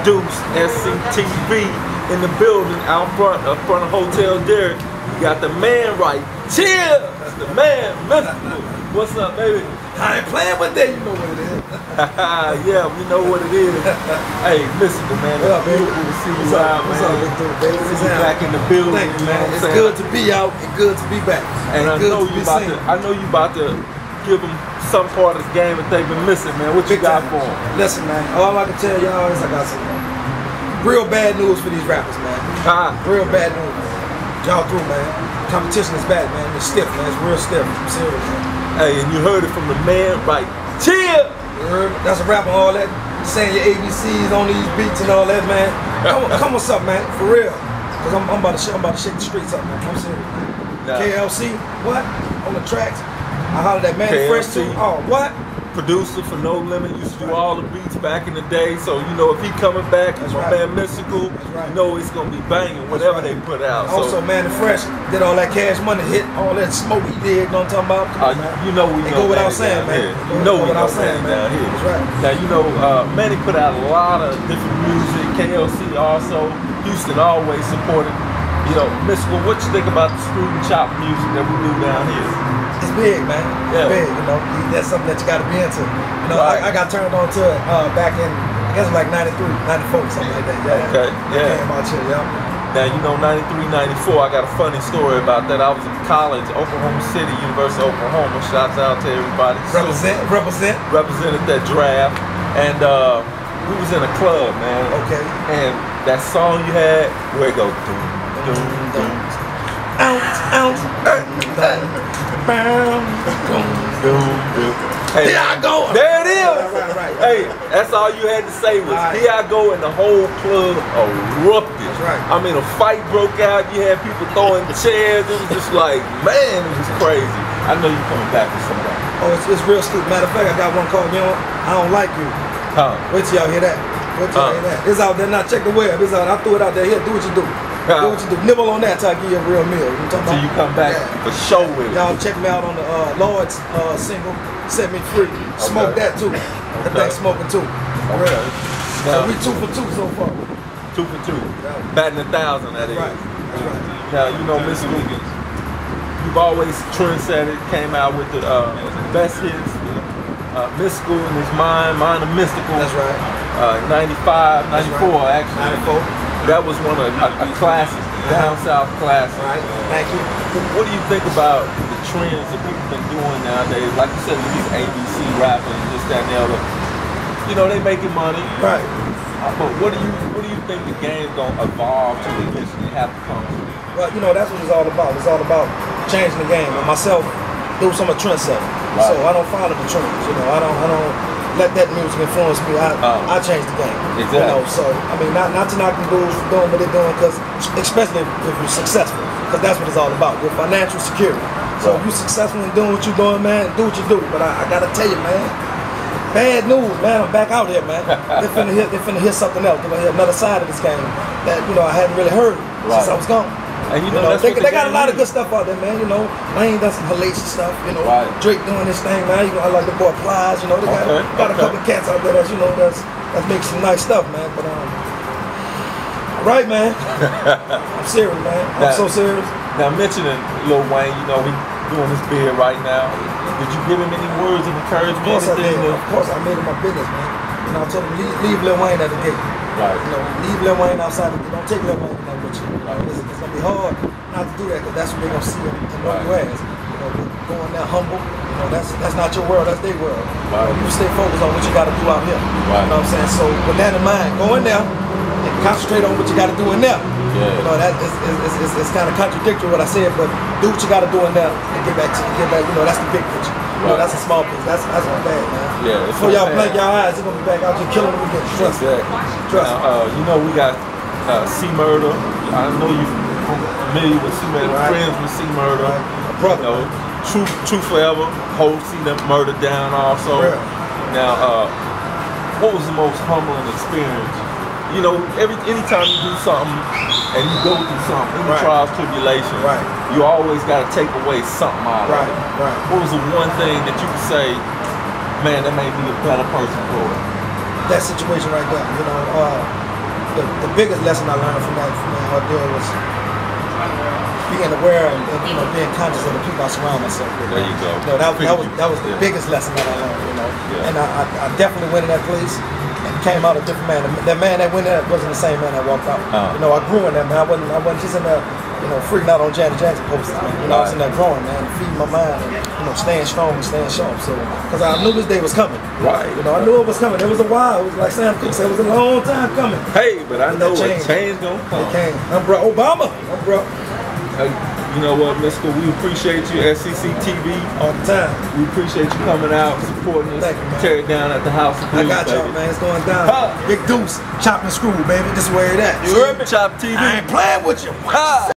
Deuce, SCTV in the building out front of Hotel Derrick. You got the man right. Chill! That's the man, Mystikal. What's up, baby? I ain't playing with that, you know what it is. Yeah, we know what it is. Hey, Mystikal, man. It's beautiful to see you out, man. What's up, big dude, baby? See you back in the building, Thank you, man. It's saying? good to be out and good to be back. And I know you about to give them some part of the game that they've been missing, man. What you got for them? Listen, man. All I can tell y'all is I got some real bad news for these rappers, man. Real bad news, man. Y'all through, man. Competition is bad, man. It's stiff, man. It's real stiff. I'm serious, man. Hey, and you heard it from the man, right? Chill! You heard me? That's a rap and all that. Saying your ABCs on these beats and all that, man. Come on, something, man. For real. Cause I'm about to shake the streets up, man. I'm serious, man. Nah. KLC, what? On the tracks. I hollered at Man Fresh too. Oh, what? Producer for No Limit, used to do all the beats back in the day. So you know if he coming back, that's my man Mystikal, you know it's gonna be banging whatever they put out. Also, Man Fresh did all that Cash Money hit, all that smoke he did. You know what I'm talking about? You know we they know go without saying, man. You know we know saying, man. Down here. That's right. Now you know Manny put out a lot of different music. KLC also. Houston always supported. You know, Mystikal, what you think about the screw and chop music that we do down here? It's big, man. It's big, you know. That's something that you got to be into. You know, I got turned on to it back in, I guess like 93, 94, something like that. Yeah. Okay, yeah. Came out here, yeah. Now, you know, 93, 94, I got a funny story about that. I was in college, Oklahoma City, University of Oklahoma. Shouts out to everybody. Represented that draft. And we was in a club, man. Okay. And that song you had, where it go? Doom, doom, doom. Ounce. Hey, here I go. There it is. Right. Hey, that's all you had to say was here I go, and the whole club erupted. That's right. I mean, a fight broke out. You had people throwing chairs. It was just like, man, it was crazy. I know you coming back with somebody. Oh, it's real stupid. Matter of fact, I got one called, you know, I don't like you. Wait till y'all hear that. Wait till y'all hear that. It's out there now. Check the web. It's out. I threw it out there. Here, do what you do. Do what you do. Nibble on that till I give you a real meal. Till you come back for show with it. Y'all check me out on the Lord's single, Set Me Free. Smoke that too. That thing smoking too. Okay. So we 2 for 2 so far. 2 for 2. Batting 1,000, that is. Right. That's right. Now, you know, Mystikal, you've always trendsetted, came out with the best hits. Mystikal in his mind of Mystikal. That's right. 95, 94 actually. 94. That was one of a classic, down south classic. Right. Thank you. What do you think about the trends that people been doing nowadays? Like you said, with these ABC rappers, this, that, and the other. You know, they making money. Right. But what do you think the game's gonna evolve to eventually have to come to? Well, you know, that's what it's all about. It's all about changing the game. And myself, Deuce, I'm a trendsetter. Right. So I don't follow the trends. You know, I don't let that music influence me. I change the game. Exactly. You know, so I mean, not to knock the dudes for doing what they're doing, because especially if you're successful, because that's what it's all about. Your financial security. So if you're successful in doing what you're doing, man, do what you do. But I gotta tell you, man, bad news, man. I'm back out here, man. They're finna hear something else. They're gonna hear another side of this game that I hadn't really heard since I was gone. And you know, they got a lot of good stuff out there, man. You know, Wayne done some hellacious stuff. You know, Drake doing this thing, man. You know, I like the boy Plies. You know, they got a couple of cats out there that's that's making some nice stuff, man. But right, man. I'm serious, man. I'm so serious. Now mentioning Lil Wayne, you know, we doing this bid right now. Did you give him any words of encouragement? Of course I did. Of course, I made it my business, man. You know, I told him leave Lil Wayne at the gate. Right. You know, leave Lil Wayne outside. Don't take Lil Wayne with you. It's gonna be hard not to do that, because that's what they're gonna see and know you as. You know, going there humble. You know, that's not your world. That's their world. Right. You stay focused on what you got to do out here. Right. You know what I'm saying? So with that in mind, go in there and concentrate on what you got to do in there. Yeah. You know, that it's kind of contradictory what I said, but do what you got to do in there and get back. You know, that's the big picture. You know, that's a small piece. That's not bad, man. Yeah. Before y'all blink your eyes, it's gonna be back out here killing them again. Trust me. Trust me. You know, we got C Murder. I know you're familiar with C Murder. Friends with C Murder. Brother. You know, True Forever. Hold C Murder down also. Now, what was the most humbling experience? You know, anytime you do something and you go through something, any trials, tribulations, you always got to take away something out of it. What was the one thing that you could say, man, that made me a better person for it? That situation right there, you know, the biggest lesson I learned from that ordeal was being aware and being conscious of the people I surround myself with. There you go. That was the biggest lesson that I learned. And I definitely went in that place and came out a different man. That man that went in there wasn't the same man that walked out. I grew in that, man. I wasn't just in there, freaking out on Janet Jackson posters, man. I was in there growing, man, feeding my mind and staying strong and staying sharp. So, because I knew this day was coming. Right. I knew it was coming. It was a while. It was like Sam Cooke said, it was a long time coming. Hey, but I know what change gonna come. It came. I'm bro Obama. I'm bro. You know what, Mystikal, we appreciate you, SCC TV. All the time. We appreciate you coming out, supporting us, tear it down at the House of Blues, I got y'all, man. It's going down. Big Deuce, chop and screw, baby. This is where it at. You heard me? Chop TV. I ain't playing with you.